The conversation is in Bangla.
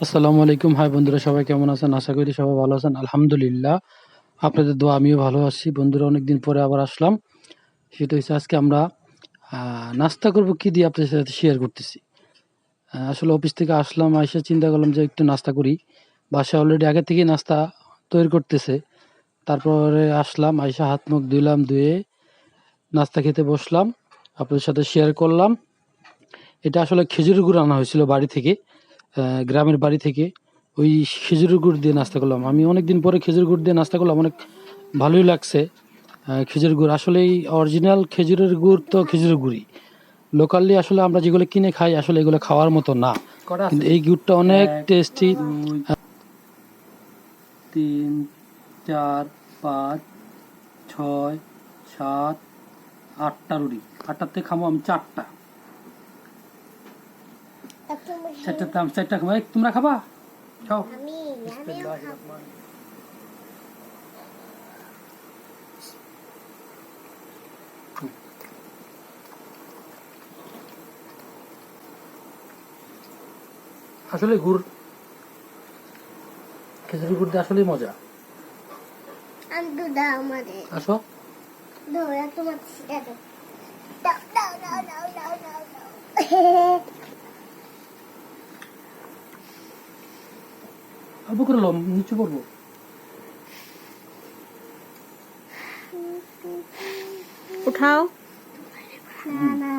আসসালামু আলাইকুম। হাই বন্ধুরা, সবাই কেমন আছেন? আশা করি সবাই ভালো আছেন। আলহামদুলিল্লাহ, আপনাদের দোয়া আমিও ভালো আছি। বন্ধুরা, অনেকদিন পরে আবার আসলাম। সেটা হচ্ছে আজকে আমরা নাস্তা করব কি দিয়ে আপনাদের সাথে শেয়ার করতেছি। আসলে অফিস থেকে আসলাম, আইসা চিন্তা করলাম যে একটু নাস্তা করি। বাসায় অলরেডি আগে থেকেই নাস্তা তৈরি করতেছে। তারপরে আসলাম, আইসা হাত মুখ ধুইলাম, ধুয়ে নাস্তা খেতে বসলাম, আপনাদের সাথে শেয়ার করলাম। এটা আসলে খেজুরের গুড় আনা হয়েছিল বাড়ি থেকে, গ্রামের বাড়ি থেকে। ওই খেজুরের গুড় দিয়ে নাস্তা করলাম। আমি অনেকদিন পরে খেজুর গুড় দিয়ে নাস্তা করলাম, অনেক ভালোই লাগছে। খেজুর গুড় আসলেই অরিজিনাল খেজুরের গুড় তো খেজুরের গুড়ই। লোকালি আসলে আমরা যেগুলো কিনে খাই আসলে এগুলো খাওয়ার মতো না, কিন্তু এই গুড়টা অনেক টেস্টি। 3, 4, 5, 6, 7, 8টা রুটি। 8টাতে খাবো আমি 4টা। 4টা খাবো। তোমরা খাবা? খাও। আসলে গুড়, খেজুরের গুড় দিয়ে আসলেই মজা। আসো। অল্প করে লো, নিচে পড়বো। উঠাও। না না,